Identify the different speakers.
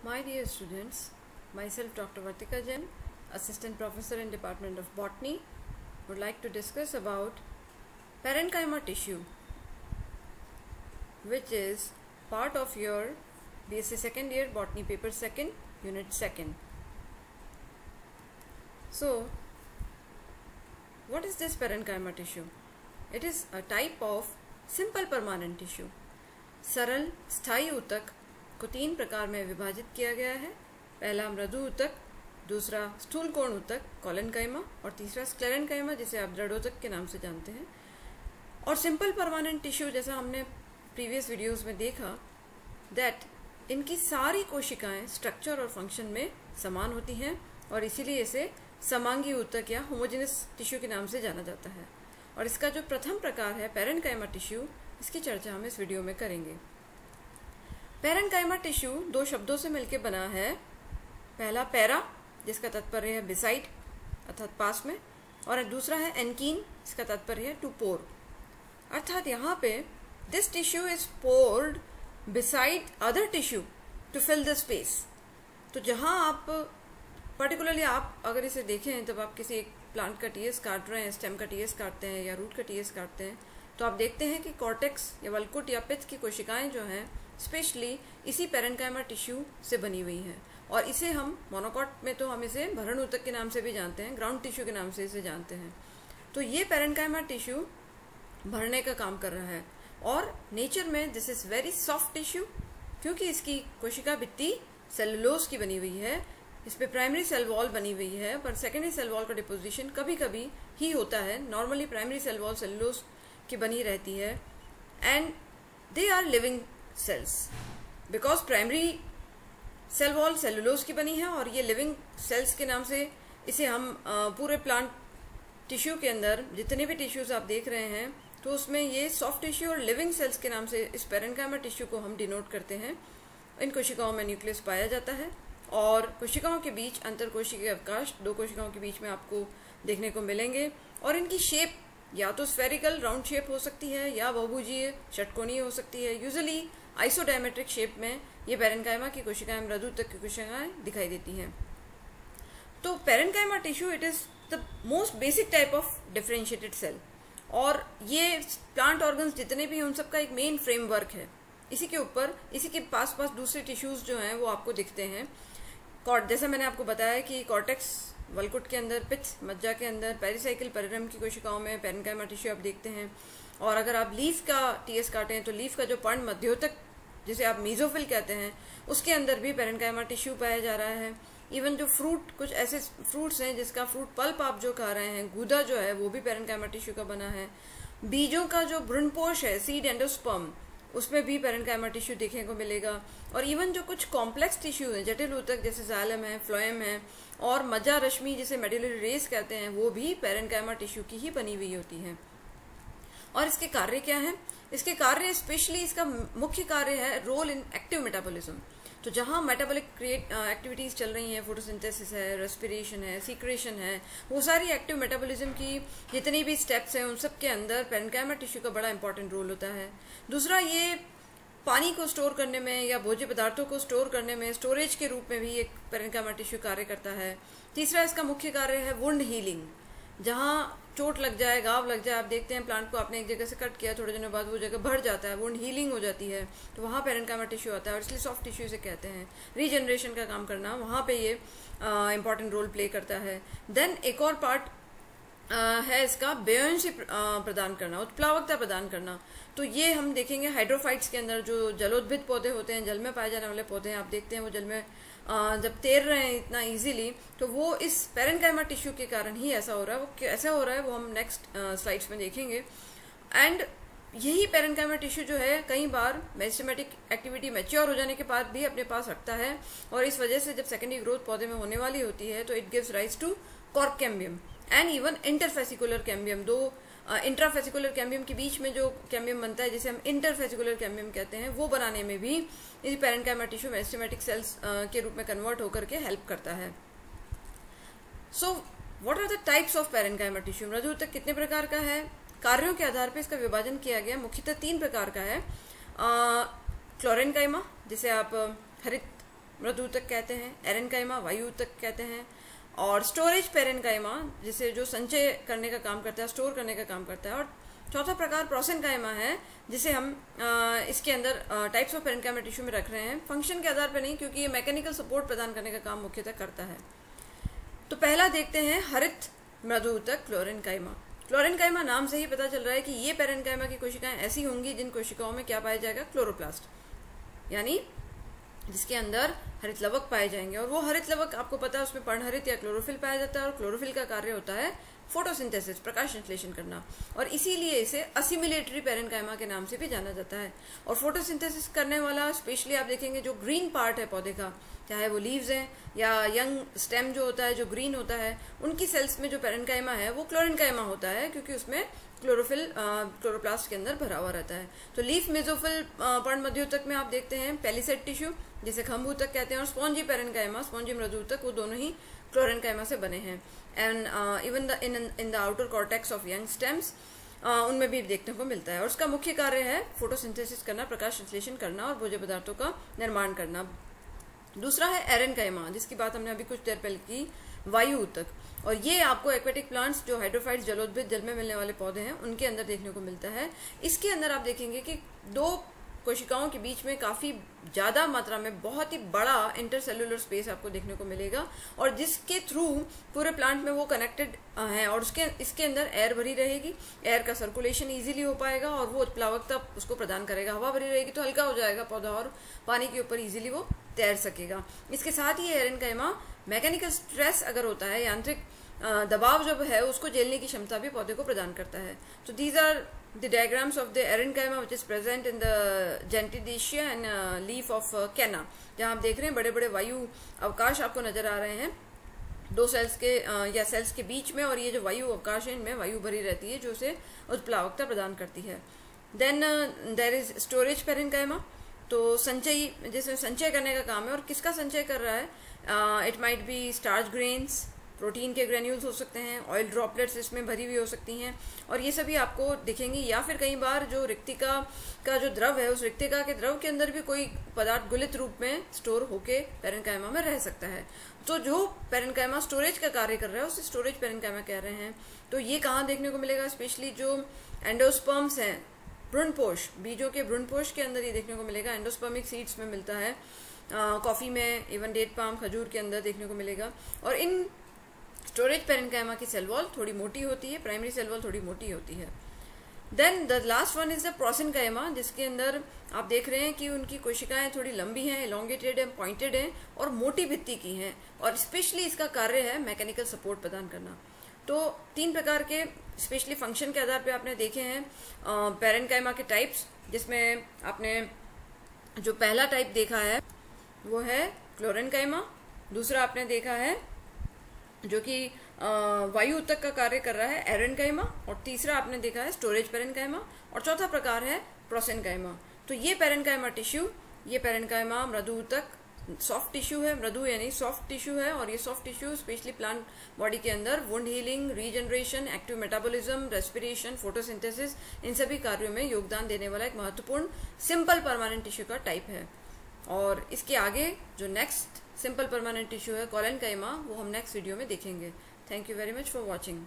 Speaker 1: My dear students, myself Dr. Vartika Jain, Assistant Professor in Department of Botany, would like to discuss about parenchyma tissue, which is part of your BSc second year Botany paper 2nd, unit 2nd. So, what is this parenchyma tissue? It is a type of simple permanent tissue. सरल स्थायी ऊतक को 3 प्रकार में विभाजित किया गया है। पहला मृदु ऊतक, दूसरा स्थूल कोण ऊतक कोलेनकाइमा और तीसरा स्क्लेरेनकाइमा जिसे आप दृढ़ोतक के नाम से जानते हैं। और सिंपल परमानेंट टिश्यू जैसा हमने प्रीवियस वीडियोस में देखा दैट इनकी सारी कोशिकाएं स्ट्रक्चर और फंक्शन में समान होती हैं और इसीलिए इसे समांगी ऊतक या होमोजेनस टिश्यू के नाम से जाना जाता है। और इसका जो प्रथम प्रकार है पेरेनकाइमा टिश्यू, इसकी चर्चा हम इस वीडियो में करेंगे। पेरेनकाइमा टिश्यू 2 शब्दों से मिलकर बना है। पहला पैरा, जिसका तात्पर्य है बिसाइड अर्थात पास में, और दूसरा है एनकीन, इसका तात्पर्य है टू पोर। अर्थात यहाँ पे this tissue is poured beside other tissue to fill the space. तो जहाँ आप पर्टिकुलरली आप अगर इसे देखें तब आप किसी एक प्लांट का टीएस काट रहे हैं, स्टेम का टीएस काटते हैं या रूट का टीएस काटते हैं, तो आप देखते हैं कि कॉर्टेक्स या वल्कुट या पित्त की कोशिकाएं जो हैं स्पेशली इसी पेरेनकाइमा टिश्यू से बनी हुई हैं। और इसे हम मोनोकॉट में तो हम इसे भरण ऊतक के नाम से भी जानते हैं, ग्राउंड टिश्यू के नाम से इसे जानते हैं। तो ये पेरेनकाइमा टिश्यू भरने का काम कर रहा है और नेचर में this is very soft tissue क्योंकि इसकी कोशिका भित्ति सेलुलोज की बनी हुई है। इस पे प्राइमरी सेल वॉल बनी हुई है पर सेकेंडरी सेल वॉल का डिपोजिशन कभी कभी ही होता है। Normally primary cell wall cellulose की बनी रहती है and they are living cells because primary cell wall cellulose की बनी है और ये लिविंग सेल्स के नाम से इसे हम पूरे प्लांट टिश्यू के अंदर जितने भी टिश्यूज आप देख रहे हैं तो उसमें ये सॉफ्ट टिश्यू और लिविंग सेल्स के नाम से इस पेरेनकाइमा टिश्यू को हम डिनोट करते हैं। इन कोशिकाओं में न्यूक्लियस पाया जाता है और कोशिकाओं के बीच अंतर कोशिकीय अवकाश 2 कोशिकाओं के बीच में आपको देखने को मिलेंगे। और इनकी शेप या तो स्फेरिकल राउंड शेप हो सकती है या बहुभुजीय षटकोणीय हो सकती है। यूजुअली आइसोडायमेट्रिक शेप में ये पेरेनकाइमा की कोशिकाएं मृदु ऊतक की कोशिकाएं दिखाई देती हैं। तो parenchyma tissue it is the most basic type of differentiated cell और ये प्लांट ऑर्गन्स जितने भी हैं उन सबका एक मेन फ्रेमवर्क है। इसी के ऊपर इसी के पास दूसरे टिश्यूज जो हैं वो आपको दिखते हैं। जैसा मैंने आपको बताया कि कॉर्टेक्स वल्कुट के अंदर, पित्त मज्जा के अंदर, पेरिसाइकिल परिरम की कोशिकाओं में पेरेनकाइमा टिश्यू आप देखते हैं। और अगर आप लीफ का टीएस काटें तो लीफ का जो पर्ण मध्योतक जिसे आप मीजोफिल कहते हैं उसके अंदर भी पेरेनकाइमा टिश्यू पाया जा रहा है। इवन जो फ्रूट, कुछ ऐसे फ्रूट्स हैं जिसका फ्रूट पल्प आप जो खा रहे हैं, गूदा जो है वो भी पेरेनकाइमा टिश्यू का बना है। बीजों का जो भ्रूणपोष है, सीड एंडोस्पर्म, उसमें भी पेरेनकाइमा टिश्यू देखने को मिलेगा। और इवन जो कुछ कॉम्प्लेक्स टिश्यू हैं, जटिल ऊतक जैसे जाइलम है, फ्लोएम है और मज्जा रश्मि जिसे मेडुलरी रेस कहते हैं, वो भी पेरेनकाइमा टिश्यू की ही बनी हुई होती है। और इसके कार्य क्या है? इसके कार्य स्पेशली इसका मुख्य कार्य है रोल इन एक्टिव मेटाबॉलिज्म। तो जहाँ मेटाबॉलिक एक्टिविटीज चल रही हैं, फोटोसिंथेसिस है, रेस्पिरेशन है, सीक्रेशन है, वो सारी एक्टिव मेटाबॉलिज्म की जितनी भी स्टेप्स हैं उन सब के अंदर पेरेनकाइमा टिश्यू का बड़ा इंपॉर्टेंट रोल होता है। दूसरा, ये पानी को स्टोर करने में या भोज्य पदार्थों को स्टोर करने में स्टोरेज के रूप में भी एक पेरेनकाइमा टिश्यू कार्य करता है। तीसरा, इसका मुख्य कार्य है वुंड हीलिंग। जहाँ चोट लग जाए, घाव लग जाए, आप देखते हैं प्लांट को आपने एक जगह से कट किया, थोड़े दिनों बाद वो जगह भर जाता है, वुंड हीलिंग हो जाती है, तो वहाँ पेरेनकाइमा टिश्यू आता है और इसलिए सॉफ्ट टिश्यू से कहते हैं। रीजनरेशन का काम करना, वहाँ पे ये इंपॉर्टेंट रोल प्ले करता है। देन एक और पार्ट है इसका बेयोंसी प्रदान करना, उत्प्लावकता प्रदान करना। तो ये हम देखेंगे हाइड्रोफाइट्स के अंदर जो जलोद्भिद पौधे होते हैं, जल में पाए जाने वाले पौधे हैं, आप देखते हैं वो जल में जब तैर रहे हैं इतना इजीली, तो वो इस पेरेनकाइमा टिश्यू के कारण ही ऐसा हो रहा है। वो कैसे हो रहा है वो हम नेक्स्ट स्लाइड्स में देखेंगे। एंड यही पेरेनकाइमा टिश्यू जो है कई बार मेरिस्टेमेटिक एक्टिविटी मैच्योर हो जाने के बाद भी अपने पास रखता है और इस वजह से जब सेकेंडरी ग्रोथ पौधे में होने वाली होती है तो it gives rise to cork cambium and even interfascicular cambium. 2 intrafascicular cambium के बीच में जो कैम्बियम बनता है जिसे हम इंटरफेसिकुलर कैम्बियम कहते हैं, वो बनाने में भी इस पेरेनकाइमा टिश्यू मेरिस्टेमेटिक सेल्स के रूप में कन्वर्ट होकर के हेल्प करता है। So what are the types of parenchyma tissue? मृदु ऊतक कितने प्रकार का है? कार्यों के आधार पर इसका विभाजन किया गया, मुख्यतः 3 प्रकार का है। क्लोरेनकाइमा जिसे आप हरित मृदु ऊतक कहते हैं, एरेनकाइमा वायु ऊतक कहते हैं, और स्टोरेज पेरेनकाइमा जिसे जो संचय करने का काम करता है, स्टोर करने का काम करता है, और चौथा प्रकार प्रोसेनकाइमा है जिसे हम इसके अंदर टाइप्स ऑफ पेरेनकाइमा टिश्यू में रख रहे हैं, फंक्शन के आधार पर नहीं, क्योंकि ये मैकेनिकल सपोर्ट प्रदान करने का काम मुख्यतः करता है। तो पहला देखते हैं हरित मृदु ऊतक क्लोरेनकाइमा। क्लोरेनकाइमा नाम से ही पता चल रहा है कि ये पेरेनकाइमा की कोशिकाएं ऐसी होंगी जिन कोशिकाओं में क्या पाया जाएगा, क्लोरोप्लास्ट, यानी जिसके अंदर हरित लवक पाए जाएंगे। और वो हरित लवक आपको पता है उसमें पर्णहरित या क्लोरोफिल पाया जाता है, और क्लोरोफिल का कार्य होता है फोटोसिंथेसिस, प्रकाश संश्लेषण करना, और इसीलिए इसे असिमिलेटरी पेरेनकाइमा के नाम से भी जाना जाता है। और फोटोसिंथेसिस करने वाला स्पेशली आप देखेंगे जो ग्रीन पार्ट है पौधे का, चाहे वो लीव्स हैं या यंग स्टेम जो होता है जो ग्रीन होता है, उनकी सेल्स में जो पेरेनकाइमा है वो क्लोरेनकाइमा होता है, क्योंकि उसमें क्लोरोफिल क्लोरोप्लास्ट के अंदर भरा हुआ रहता है। तो लीफ मेसोफिल पर्ण मध्योतक में आप देखते हैं पेलिसेड टिश्यू जिसे खम्भ ऊतक कहते हैं, और स्पॉन्जी पेरेनकाइमा, स्पॉन्जी मृदु ऊतक, वो दोनों ही क्लोरेनकाइमा से बने हैं। And even in the outer cortex of young stems उनमें भी देखने को मिलता है। और उसका मुख्य कार्य है फोटोसिंथेसिस करना, प्रकाश संश्लेषण करना और भोज्य पदार्थों का निर्माण करना। दूसरा है एरेनकाइमा, जिसकी बात हमने अभी कुछ देर पहले की, वायु ऊतक, और ये आपको एक्वेटिक प्लांट्स जो हाइड्रोफाइट्स जलोद्भिद जल में मिलने वाले पौधे हैं उनके अंदर देखने को मिलता है। इसके अंदर आप देखेंगे कि दो कोशिकाओं के बीच में काफी ज्यादा मात्रा में बहुत ही बड़ा इंटरसेल्युलर स्पेस आपको देखने को मिलेगा, और जिसके थ्रू पूरे प्लांट में वो कनेक्टेड है, और इसके अंदर एयर भरी रहेगी, एयर का सर्कुलेशन इजीली हो पाएगा, और वो उत्प्लावकता उसको प्रदान करेगा। हवा भरी रहेगी तो हल्का हो जाएगा पौधा और पानी के ऊपर इजीली वो तैर सकेगा। इसके साथ ही एरेनकाइमा मैकेनिकल स्ट्रेस अगर होता है, यांत्रिक दबाव जब है, उसको झेलने की क्षमता भी पौधे को प्रदान करता है। तो these are the diagrams of the erenchyma which is present in the Gentidicia and leaf of Canna, जहाँ आप देख रहे हैं बड़े बड़े वायु अवकाश आपको नजर आ रहे हैं दो सेल्स के या सेल्स के बीच में, और ये जो वायु अवकाश है इनमें वायु भरी रहती है जो उसे उत्प्लावकता प्रदान करती है। Then there is storage parenchyma, तो संचय, जिसमें संचय करने का काम है, और किसका संचय कर रहा है, it might be starch grains, protein के ग्रेन्यूल्स हो सकते हैं, ऑयल ड्रॉपलेट्स इसमें भरी हुई हो सकती हैं, और ये सभी आपको दिखेंगी। या फिर कई बार जो रिक्तिका का जो द्रव है, उस रिक्तिका के द्रव के अंदर भी कोई पदार्थ गुलित रूप में स्टोर होके पेरेनकाइमा में रह सकता है। तो जो पेरेनकाइमा स्टोरेज का कार्य कर रहा है उसे स्टोरेज पेरेनकाइमा कह रहे हैं। तो ये कहाँ देखने को मिलेगा, स्पेशली जो एंडोस्पर्म्स हैं, भ्रूणपोष, बीजों के भ्रूणपोष के अंदर ये देखने को मिलेगा। एंडोस्पर्मिक सीड्स में मिलता है, कॉफी में, इवन डेट पाम, खजूर के अंदर देखने को मिलेगा। और इन स्टोरेज पेरेनकाइमा की सेल वॉल थोड़ी मोटी होती है, प्राइमरी सेल वॉल थोड़ी मोटी होती है। Then the last one is the prosenchyma, जिसके अंदर आप देख रहे हैं कि उनकी कोशिकाएं थोड़ी लंबी हैं, एलोंगेटेड है, पॉइंटेड हैं और मोटी भित्ति की हैं, और स्पेशली इसका कार्य है मैकेनिकल सपोर्ट प्रदान करना। तो तीन प्रकार के स्पेशली फंक्शन के आधार पे आपने देखे हैं पेरेनकाइमा के टाइप्स, जिसमें आपने जो पहला टाइप देखा है वो है क्लोरेनकाइमा, दूसरा आपने देखा है जो कि वायु ऊतक का कार्य कर रहा है, एरेनकाइमा, और तीसरा आपने देखा है स्टोरेज पेरेनकाइमा, और चौथा प्रकार है प्रोसेनकाइमा। तो ये पेरेनकाइमा टिश्यू, ये पेरेनकाइमा मृदु ऊतक सॉफ्ट टिश्यू है, मृदु यानी सॉफ्ट टिश्यू है, और ये soft tissue specially plant body के अंदर wound healing, regeneration, active metabolism, respiration, photosynthesis, इन सभी कार्यों में योगदान देने वाला एक महत्वपूर्ण सिंपल परमानेंट टिश्यू का टाइप है। और इसके आगे जो नेक्स्ट सिंपल परमानेंट टिश्यू है कोलेनकाइमा, वो हम नेक्स्ट वीडियो में देखेंगे। Thank you very much for watching.